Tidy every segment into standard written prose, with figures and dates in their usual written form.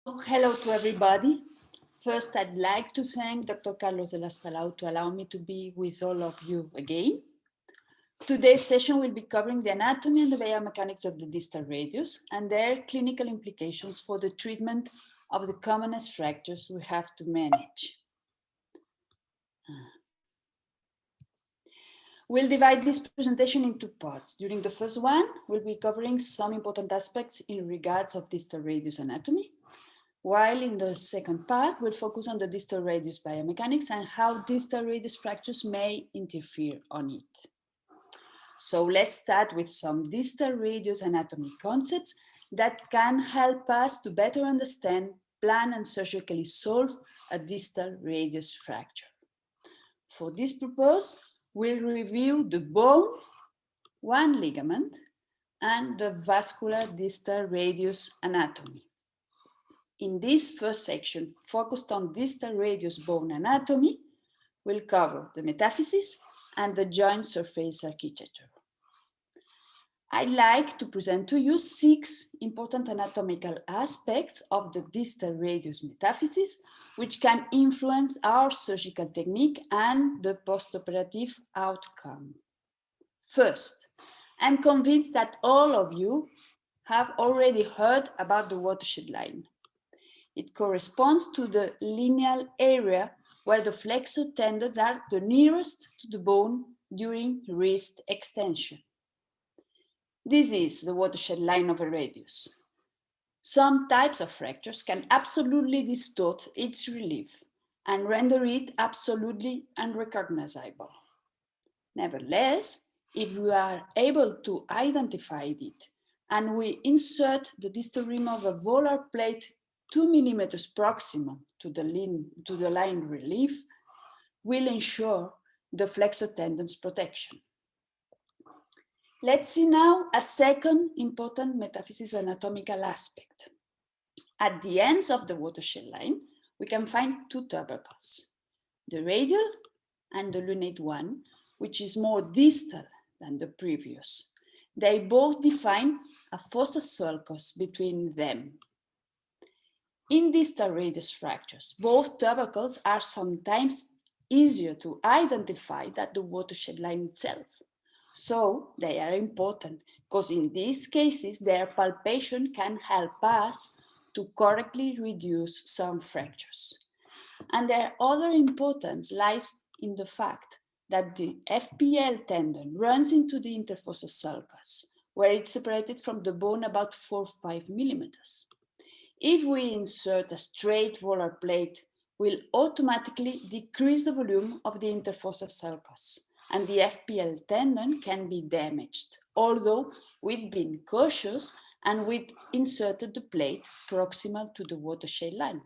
Hello to everybody. First, I'd like to thank Dr. Carlos de las Palau to allow me to be with all of you again. Today's session will be covering the anatomy and the biomechanics of the distal radius and their clinical implications for the treatment of the commonest fractures we have to manage. We'll divide this presentation into parts. During the first one, we'll be covering some important aspects in regards of distal radius anatomy, while in the second part, we'll focus on the distal radius biomechanics and how distal radius fractures may interfere on it. So let's start with some distal radius anatomy concepts that can help us to better understand, plan, and surgically solve a distal radius fracture. For this purpose, we'll review the bone, one ligament, and the vascular distal radius anatomy. In this first section, focused on distal radius bone anatomy, we'll cover the metaphysis and the joint surface architecture. I'd like to present to you 6 important anatomical aspects of the distal radius metaphysis, which can influence our surgical technique and the postoperative outcome. First, I'm convinced that all of you have already heard about the watershed line. It corresponds to the lineal area where the flexor tendons are the nearest to the bone during wrist extension. This is the watershed line of a radius. Some types of fractures can absolutely distort its relief and render it absolutely unrecognizable. Nevertheless, if we are able to identify it and we insert the distal rim of a volar plate 2 millimeters proximal to the line relief, will ensure the flexor tendons protection. Let's see now a second important metaphysis anatomical aspect. At the ends of the watershed line, we can find 2 tubercles, the radial and the lunate one, which is more distal than the previous. They both define a fossa sulcus between them. In distal radius fractures, both tubercles are sometimes easier to identify than the watershed line itself. So they are important because in these cases, their palpation can help us to correctly reduce some fractures. And their other importance lies in the fact that the FPL tendon runs into the interfossa sulcus, where it's separated from the bone about 4 or 5 millimeters. If we insert a straight volar plate, we'll automatically decrease the volume of the interfossa sulcus, and the FPL tendon can be damaged, although we've been cautious and we've inserted the plate proximal to the watershed line.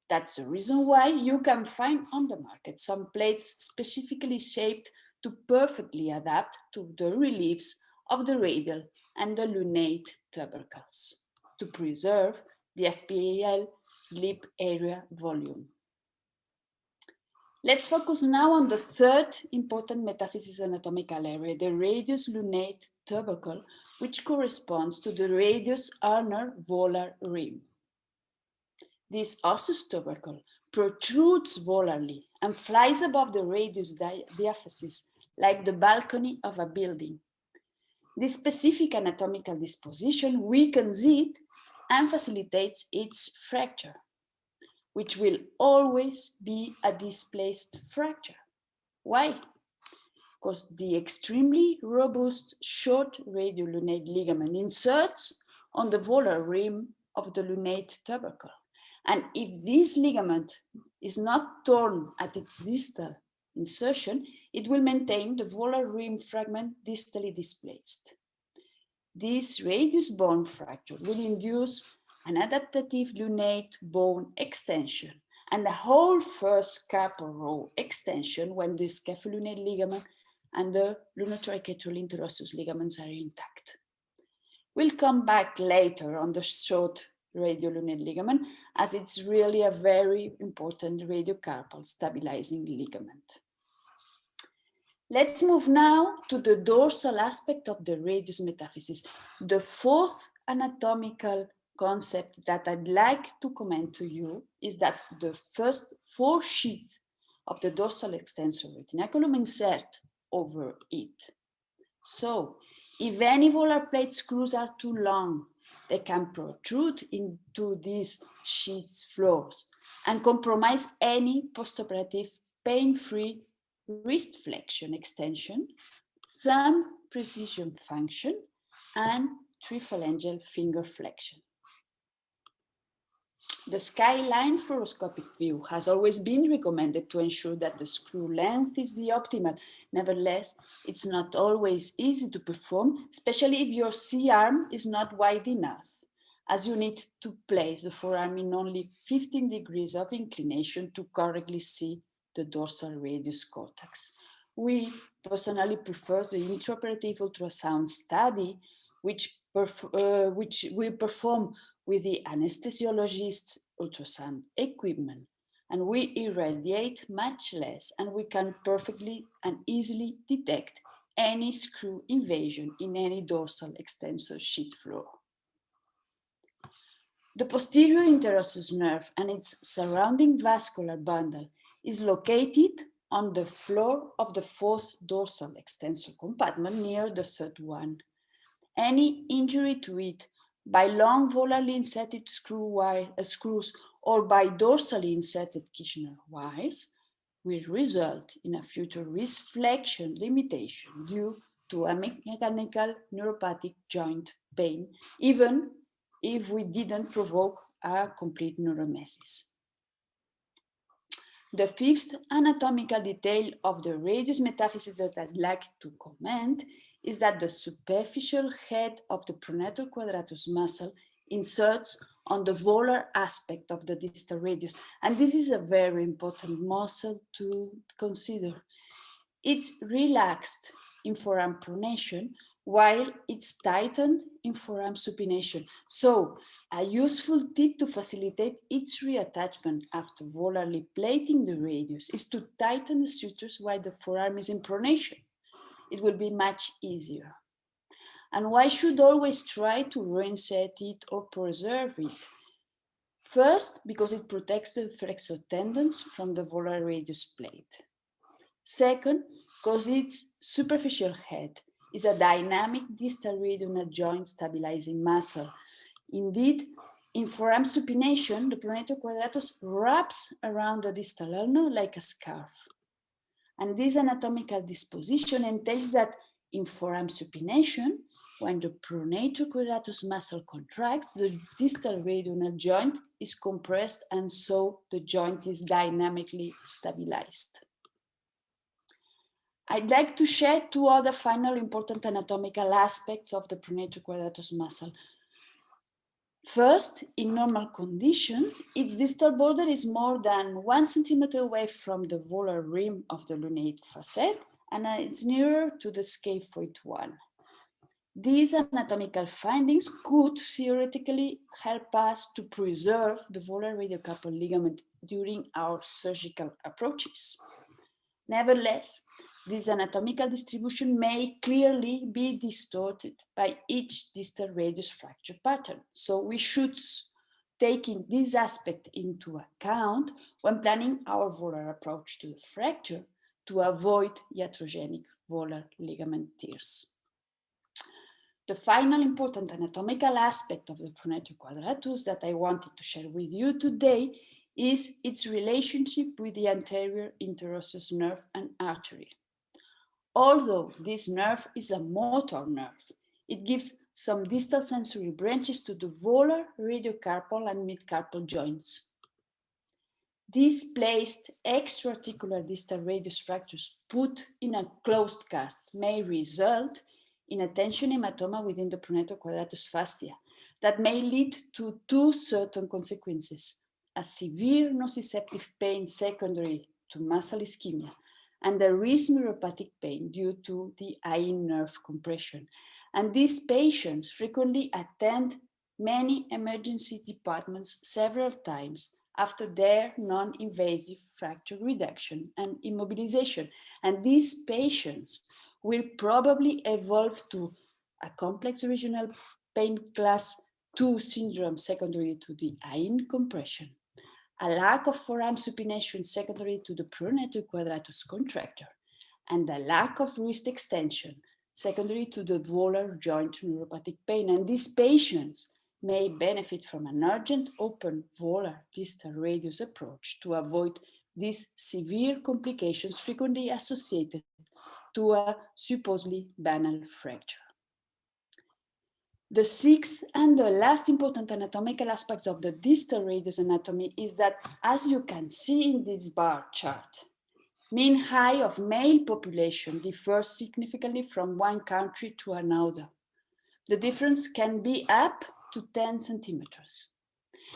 That's the reason why you can find on the market some plates specifically shaped to perfectly adapt to the reliefs of the radial and the lunate tubercles to preserve the FPL slip area volume. Let's focus now on the third important metaphysis anatomical area, the radius lunate tubercle, which corresponds to the radius ulnar volar rim. This osseous tubercle protrudes volarly and flies above the radius diaphysis like the balcony of a building. This specific anatomical disposition weakens it and facilitates its fracture, which will always be a displaced fracture. Why? Because the extremely robust short radiolunate ligament inserts on the volar rim of the lunate tubercle. And if this ligament is not torn at its distal insertion, it will maintain the volar rim fragment distally displaced. This radius bone fracture will induce an adaptative lunate bone extension and the whole first carpal row extension when the scapholunate ligament and the lunotriquetral interosseous ligaments are intact. We'll come back later on the short radiolunate ligament as it's really a very important radiocarpal stabilizing ligament. Let's move now to the dorsal aspect of the radius metaphysis, the fourth anatomical concept that I'd like to comment to you is that the first 4 sheaths of the dorsal extensor retinaculum insert over it. So, if any volar plate screws are too long, they can protrude into these sheaths floors and compromise any postoperative pain-free wrist flexion extension, thumb precision function, and triphalangeal finger flexion. The skyline fluoroscopic view has always been recommended to ensure that the screw length is the optimal. Nevertheless, it's not always easy to perform, especially if your C-arm is not wide enough, as you need to place the forearm in only 15 degrees of inclination to correctly see the dorsal radius cortex. We personally prefer the intraoperative ultrasound study, which we perform with the anesthesiologist's ultrasound equipment, and we irradiate much less, and we can perfectly and easily detect any screw invasion in any dorsal extensor sheath floor. The posterior interosseous nerve and its surrounding vascular bundle is located on the floor of the 4th dorsal extensor compartment near the 3rd one. Any injury to it by long volarly inserted screws or by dorsally inserted Kirchner wires will result in a future wrist flexion limitation due to a mechanical neuropathic joint pain, even if we didn't provoke a complete neuromesis. The 5th anatomical detail of the radius metaphysis that I'd like to comment is that the superficial head of the pronator quadratus muscle inserts on the volar aspect of the distal radius. And this is a very important muscle to consider. It's relaxed in forearm pronation while it's tightened in forearm supination. So a useful tip to facilitate its reattachment after volarly plating the radius is to tighten the sutures while the forearm is in pronation. It will be much easier. And why should always try to reinsert it or preserve it? First, because it protects the flexor tendons from the volar radius plate. Second, because its superficial head is a dynamic distal radial joint stabilizing muscle. Indeed, in forearm supination, the pronator quadratus wraps around the distal ulna like a scarf. And this anatomical disposition entails that in forearm supination, when the pronator quadratus muscle contracts, the distal radial joint is compressed, and so the joint is dynamically stabilized. I'd like to share 2 other final important anatomical aspects of the pronator quadratus muscle. First, in normal conditions, its distal border is more than 1 centimeter away from the volar rim of the lunate facet, and it's nearer to the scaphoid one. These anatomical findings could theoretically help us to preserve the volar radiocarpal ligament during our surgical approaches. Nevertheless, this anatomical distribution may clearly be distorted by each distal radius fracture pattern. So we should take this aspect into account when planning our volar approach to the fracture to avoid iatrogenic volar ligament tears. The final important anatomical aspect of the pronator quadratus that I wanted to share with you today is its relationship with the anterior interosseous nerve and artery. Although this nerve is a motor nerve, it gives some distal sensory branches to the volar, radiocarpal, and midcarpal joints. Displaced extraarticular distal radius fractures put in a closed cast may result in a tension hematoma within the pronator quadratus fascia that may lead to 2 certain consequences: a severe nociceptive pain secondary to muscle ischemia, and a wrist neuropathic pain due to the eye nerve compression. And these patients frequently attend many emergency departments several times after their non-invasive fracture reduction and immobilization. And these patients will probably evolve to a complex regional pain class 2 syndrome secondary to the AIN compression, a lack of forearm supination secondary to the pronator quadratus contractor, and a lack of wrist extension secondary to the volar joint neuropathic pain. And these patients may benefit from an urgent open volar distal radius approach to avoid these severe complications frequently associated to a supposedly banal fracture. The sixth and the last important anatomical aspects of the distal radius anatomy is that, as you can see in this bar chart, mean height of male population differs significantly from one country to another. The difference can be up to 10 centimeters.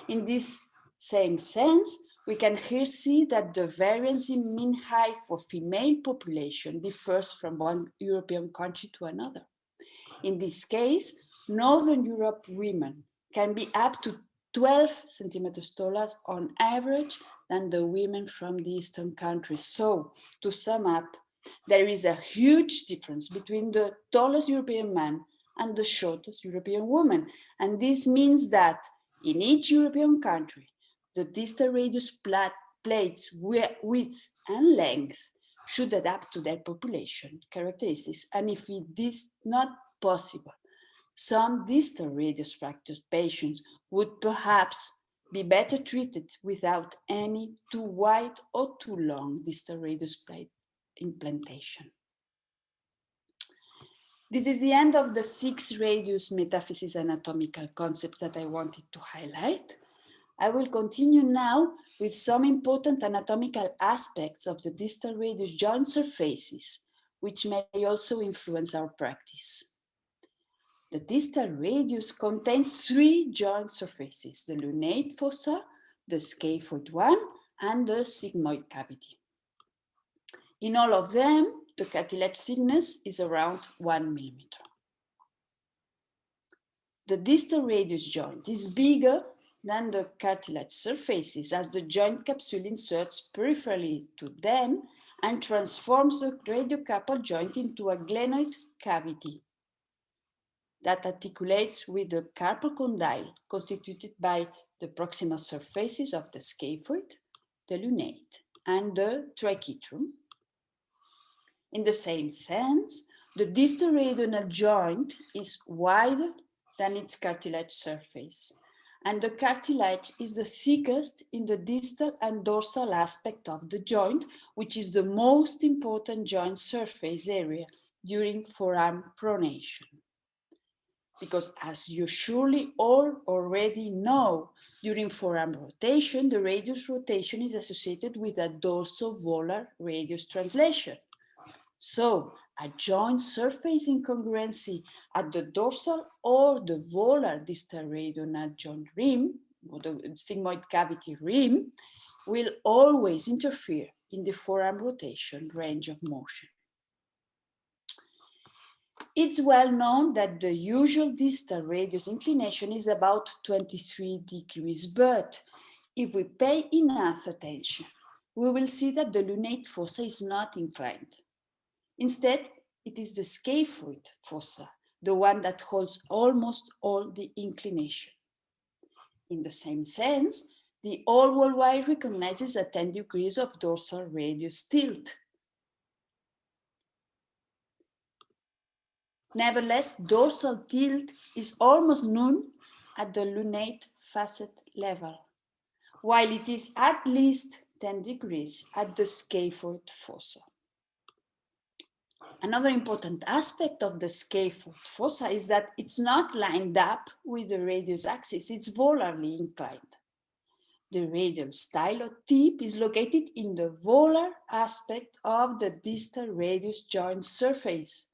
In this same sense, we can here see that the variance in mean height for female population differs from one European country to another. In this case, Northern Europe women can be up to 12 centimeters taller on average than the women from the Eastern countries. So, to sum up, there is a huge difference between the tallest European man and the shortest European woman. And this means that in each European country, the distal radius plates width and length should adapt to their population characteristics. And if it is not possible, some distal radius fracture patients would perhaps be better treated without any too wide or too long distal radius plate implantation. This is the end of the 6 radius metaphysis anatomical concepts that I wanted to highlight. I will continue now with some important anatomical aspects of the distal radius joint surfaces, which may also influence our practice. The distal radius contains 3 joint surfaces, the lunate fossa, the scaphoid one, and the sigmoid cavity. In all of them, the cartilage thickness is around 1 millimeter. The distal radius joint is bigger than the cartilage surfaces as the joint capsule inserts peripherally to them and transforms the radiocarpal joint into a glenoid cavity that articulates with the carpal condyle constituted by the proximal surfaces of the scaphoid, the lunate, and the triquetrum. In the same sense, the distal radial joint is wider than its cartilage surface, and the cartilage is the thickest in the distal and dorsal aspect of the joint, which is the most important joint surface area during forearm pronation. Because as you surely all already know, during forearm rotation, the radius rotation is associated with a dorsovolar radius translation. So a joint surface incongruency at the dorsal or the volar distal radial joint rim, or the sigmoid cavity rim, will always interfere in the forearm rotation range of motion. It's well known that the usual distal radius inclination is about 23 degrees, but if we pay enough attention, we will see that the lunate fossa is not inclined. Instead, it is the scaphoid fossa, the one that holds almost all the inclination. In the same sense, the all worldwide recognizes a 10 degrees of dorsal radius tilt. Nevertheless, dorsal tilt is almost none at the lunate facet level, while it is at least 10 degrees at the scaphoid fossa. Another important aspect of the scaphoid fossa is that it's not lined up with the radius axis, it's volarly inclined. The radial stylo tip is located in the volar aspect of the distal radius joint surface.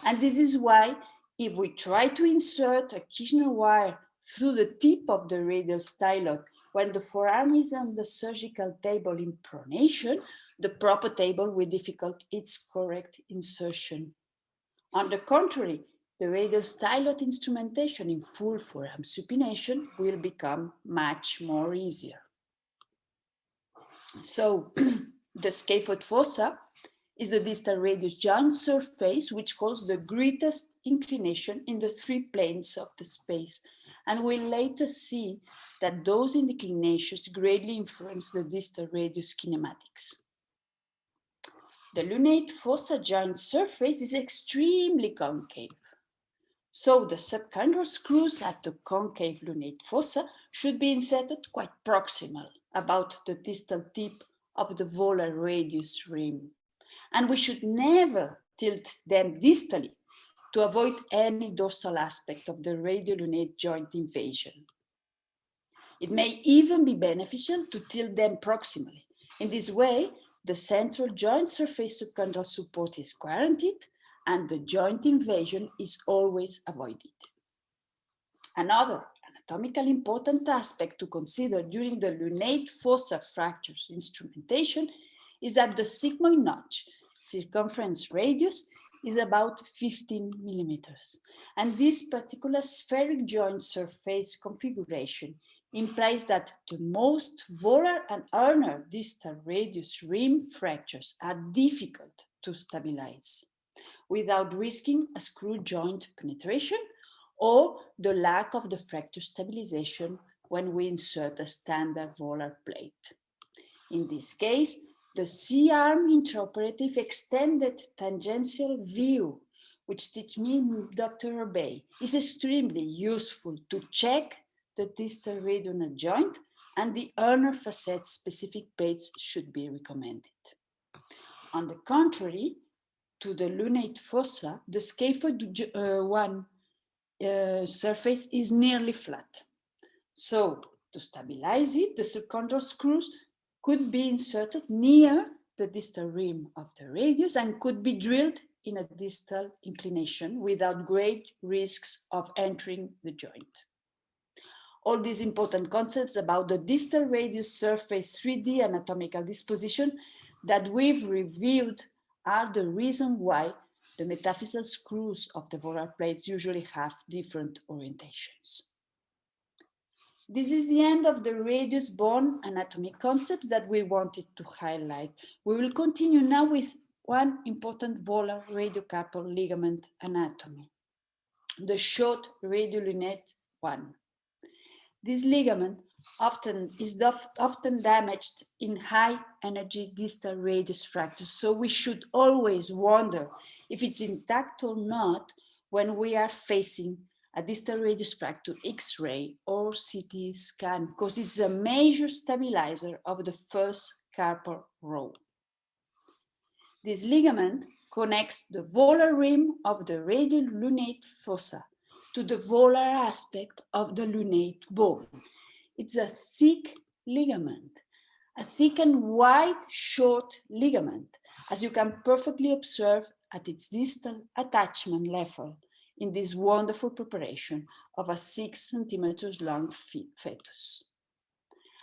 And this is why, if we try to insert a Kirchner wire through the tip of the radial stylot when the forearm is on the surgical table in pronation, the proper table will difficult its correct insertion. On the contrary, the radial stylot instrumentation in full forearm supination will become much more easier. So, the scaphoid fossa is the distal radius joint surface which holds the greatest inclination in the 3 planes of the space. and we'll later see that those inclinations greatly influence the distal radius kinematics. The lunate fossa joint surface is extremely concave. So the subchondral screws at the concave lunate fossa should be inserted quite proximal, about the distal tip of the volar radius rim. And we should never tilt them distally to avoid any dorsal aspect of the radiolunate joint invasion. It may even be beneficial to tilt them proximally. In this way, the central joint surface subchondral support is guaranteed and the joint invasion is always avoided. Another anatomically important aspect to consider during the lunate fossa fractures instrumentation is that the sigmoid notch circumference radius is about 15 millimeters. And this particular spheric joint surface configuration implies that the most volar and ulnar distal radius rim fractures are difficult to stabilize without risking a screw joint penetration or the lack of the fracture stabilization when we insert a standard volar plate. In this case, the C-arm intraoperative extended tangential view, which teach me Dr. Orbey, is extremely useful to check the distal radiolunate joint, and the ulnar facet specific plates should be recommended. On the contrary, to the lunate fossa, the scaphoid 1 surface is nearly flat. So to stabilize it, the subchondral screws could be inserted near the distal rim of the radius and could be drilled in a distal inclination without great risks of entering the joint. All these important concepts about the distal radius surface 3D anatomical disposition that we've reviewed are the reason why the metaphyseal screws of the volar plates usually have different orientations. This is the end of the radius bone anatomy concepts that we wanted to highlight. We will continue now with one important volar radiocarpal ligament anatomy, the short radiolunate one. This ligament is often damaged in high energy distal radius fractures, so we should always wonder if it's intact or not when we are facing a distal radius fracture X-ray or CT scan, because it's a major stabilizer of the first carpal row. This ligament connects the volar rim of the radiolunate fossa to the volar aspect of the lunate bone. It's a thick ligament, a thick and wide short ligament, as you can perfectly observe at its distal attachment level in this wonderful preparation of a 6 centimeters long fetus.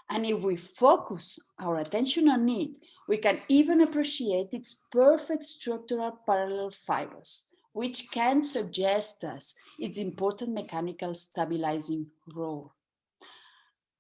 And if we focus our attention on it, we can even appreciate its perfect structural parallel fibers, which can suggest us its important mechanical stabilizing role.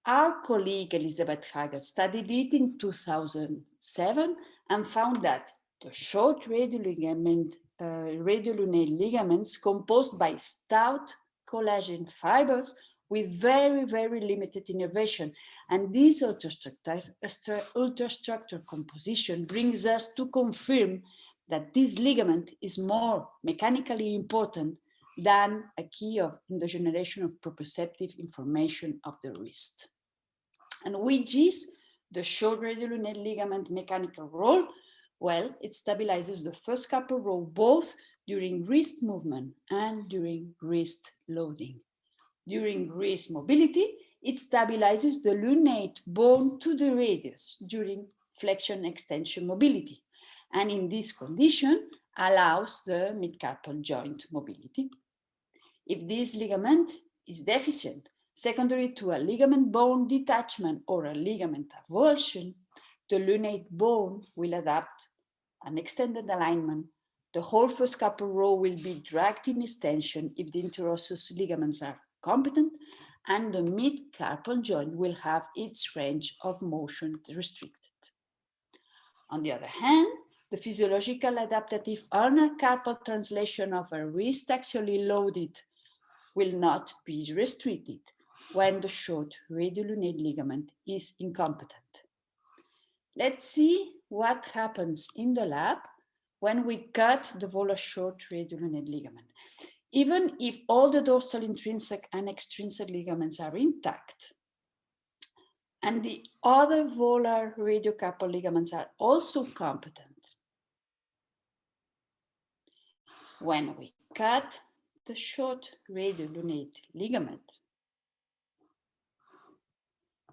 Our colleague Elizabeth Hager studied it in 2007 and found that the short radiolunate ligaments composed by stout collagen fibers with very, very limited innervation. And this ultrastructure composition brings us to confirm that this ligament is more mechanically important than a key in the generation of proprioceptive information of the wrist. And which is the short radiolunate ligament mechanical role? Well, it stabilizes the first carpal row both during wrist movement and during wrist loading. During wrist mobility, it stabilizes the lunate bone to the radius during flexion extension mobility. And in this condition, allows the midcarpal joint mobility. If this ligament is deficient, secondary to a ligament bone detachment or a ligament avulsion, the lunate bone will adapt an extended alignment. The whole first carpal row will be dragged in extension if the interosseous ligaments are competent, and the mid-carpal joint will have its range of motion restricted. On the other hand, the physiological adaptative ulnar carpal translation of a wrist axially loaded will not be restricted, when the short radiolunate ligament is incompetent. Let's see what happens in the lab when we cut the volar short radiolunate ligament. Even if all the dorsal intrinsic and extrinsic ligaments are intact, and the other volar radiocarpal ligaments are also competent, when we cut the short radiolunate ligament,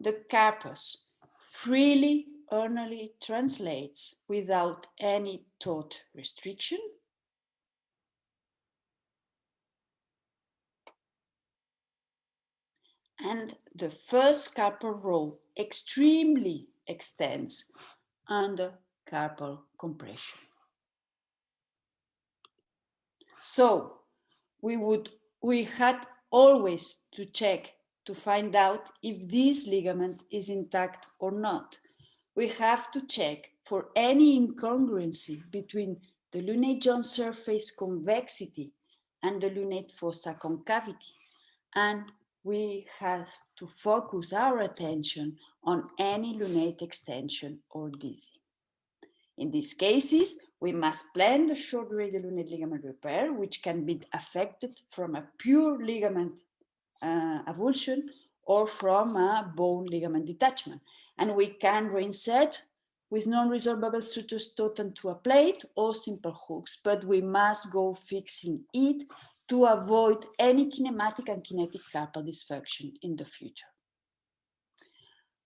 the carpus freely ulnarly translates without any taut restriction, and the first carpal row extremely extends under carpal compression. So we had always to check to find out if this ligament is intact or not. We have to check for any incongruency between the lunate joint surface convexity and the lunate fossa concavity. And we have to focus our attention on any lunate extension or dizzy. In these cases, we must plan the short radiolunate ligament repair, which can be affected from a pure ligament avulsion or from a bone ligament detachment. And we can reinsert with non-resorbable sutures totem to a plate or simple hooks, but we must go fixing it to avoid any kinematic and kinetic carpal dysfunction in the future.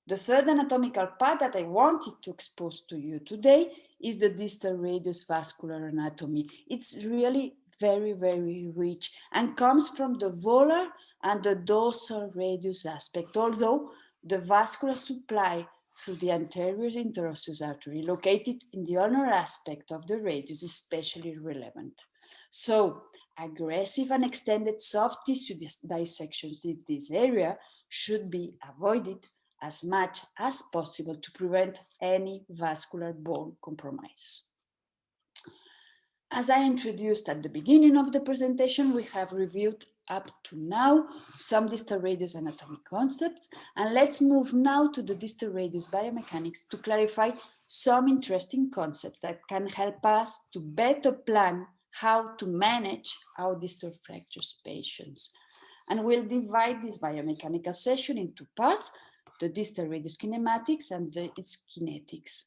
The third anatomical part that I wanted to expose to you today is the distal radius vascular anatomy. It's really very, very rich and comes from the volar and the dorsal radius aspect, although the vascular supply through the anterior interosseous artery located in the ulnar aspect of the radius is especially relevant. So aggressive and extended soft tissue dissections in this area should be avoided as much as possible to prevent any vascular bone compromise. As I introduced at the beginning of the presentation, we have reviewed up to now some distal radius anatomy concepts, and let's move now to the distal radius biomechanics to clarify some interesting concepts that can help us to better plan how to manage our distal fractures patients. And we'll divide this biomechanical session into parts: the distal radius kinematics and its kinetics.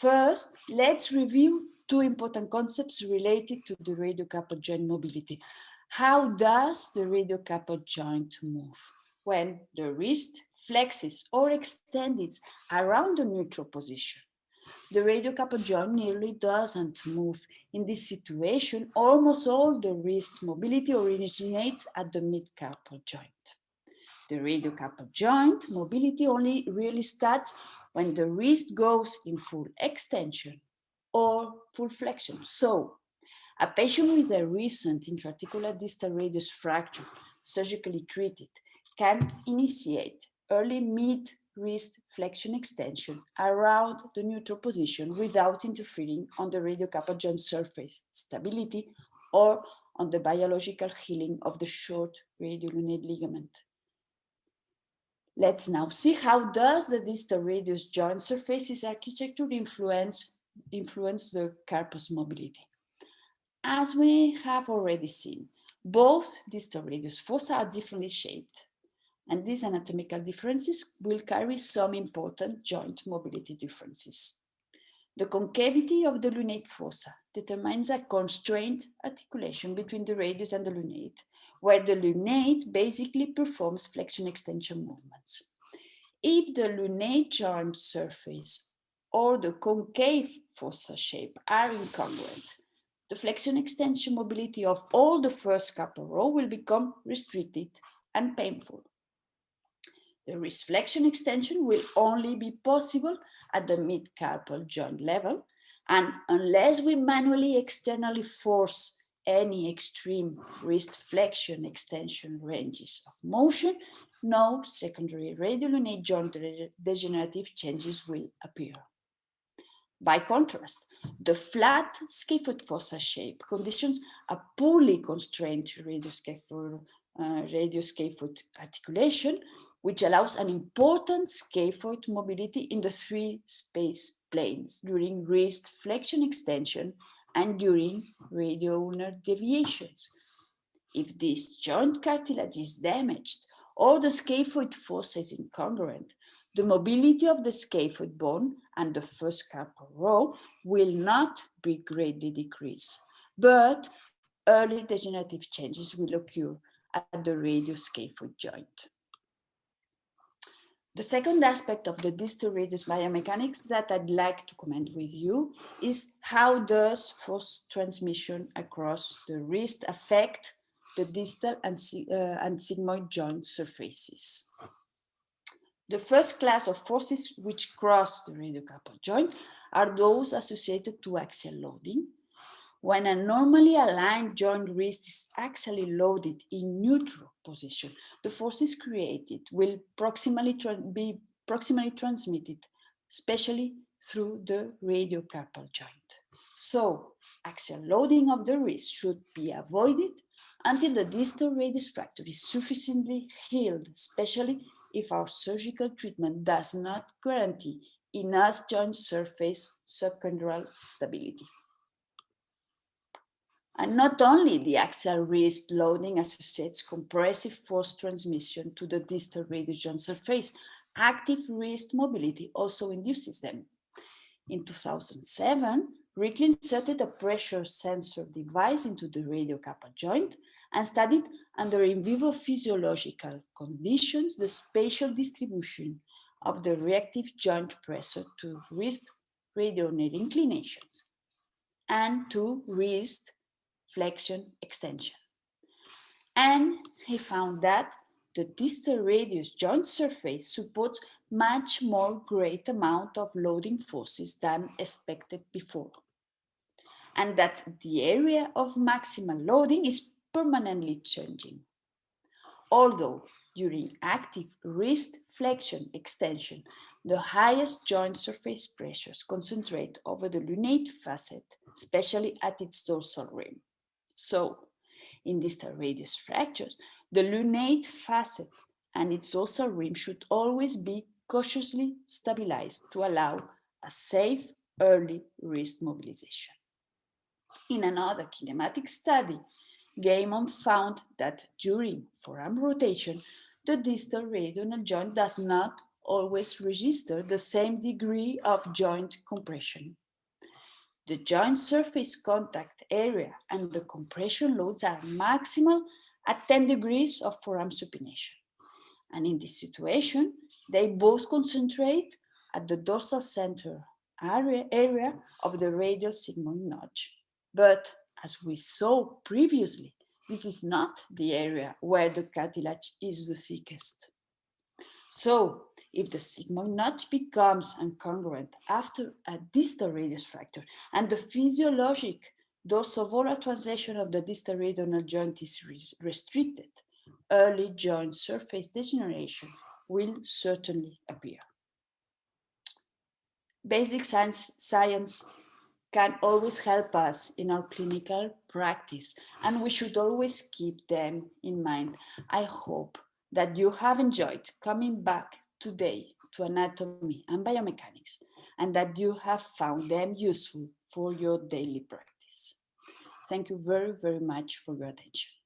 First, let's review two important concepts related to the radiocarpal joint mobility. How does the radiocarpal joint move? When the wrist flexes or extends around the neutral position, the radiocarpal joint nearly doesn't move. In this situation, almost all the wrist mobility originates at the midcarpal joint. The radiocarpal joint mobility only really starts when the wrist goes in full extension or full flexion. So, a patient with a recent intraarticular distal radius fracture, surgically treated, can initiate early mid-wrist flexion extension around the neutral position without interfering on the radiocarpal joint surface stability or on the biological healing of the short radiolunate ligament. Let's now see how does the distal radius joint surfaces architecture influence the carpus mobility. As we have already seen, both distal radius fossa are differently shaped, and these anatomical differences will carry some important joint mobility differences. The concavity of the lunate fossa determines a constrained articulation between the radius and the lunate, where the lunate basically performs flexion-extension movements. If the lunate joint surface or the concave fossa shape are incongruent, the flexion-extension mobility of all the first carpal row will become restricted and painful. The wrist flexion extension will only be possible at the mid-carpal joint level, and unless we manually externally force any extreme wrist flexion extension ranges of motion, no secondary radiolunate joint degenerative changes will appear. By contrast, the flat scaphoid fossa shape conditions a poorly constrained radioscaphoid radioscaphoid articulation, which allows an important scaphoid mobility in the three space planes during wrist flexion extension and during radioulnar deviations. If this joint cartilage is damaged or the scaphoid fossa is incongruent, the mobility of the scaphoid bone and the first carpal row will not be greatly decreased, but early degenerative changes will occur at the radioscaphoid joint. The second aspect of the distal radius biomechanics that I'd like to comment with you is how does force transmission across the wrist affect the distal and sigmoid joint surfaces. The first class of forces which cross the radiocarpal joint are those associated to axial loading. When a normally aligned joint wrist is axially loaded in neutral position, the forces created will be proximally transmitted, especially through the radiocarpal joint. So, axial loading of the wrist should be avoided until the distal radius fracture is sufficiently healed, especially if our surgical treatment does not guarantee enough joint surface subcondylar stability. And not only the axial wrist loading associates compressive force transmission to the distal radius joint surface, active wrist mobility also induces them. In 2007, Rickley inserted a pressure sensor device into the radiocarpal joint and studied under in vivo physiological conditions the spatial distribution of the reactive joint pressure to wrist radioulnar inclinations and to wrist flexion extension. And he found that the distal radius joint surface supports much more great amount of loading forces than expected before. And that the area of maximal loading is permanently changing. Although during active wrist flexion extension, the highest joint surface pressures concentrate over the lunate facet, especially at its dorsal rim. So, in distal radius fractures, the lunate facet and its dorsal rim should always be cautiously stabilized to allow a safe early wrist mobilization. In another kinematic study, Gaiman found that during forearm rotation, the distal radioulnar joint does not always register the same degree of joint compression. The joint surface contact area and the compression loads are maximal at 10 degrees of forearm supination. And in this situation, they both concentrate at the dorsal center area of the radial sigmoid notch. But as we saw previously, this is not the area where the cartilage is the thickest. So, if the sigmoid notch becomes incongruent after a distal radius fracture and the physiologic dorsovolar translation of the distal radioulnar joint is restricted, early joint surface degeneration will certainly appear. Basic science can always help us in our clinical practice, and we should always keep them in mind. I hope that you have enjoyed coming back today to anatomy and biomechanics, and that you have found them useful for your daily practice. Thank you very, very much for your attention.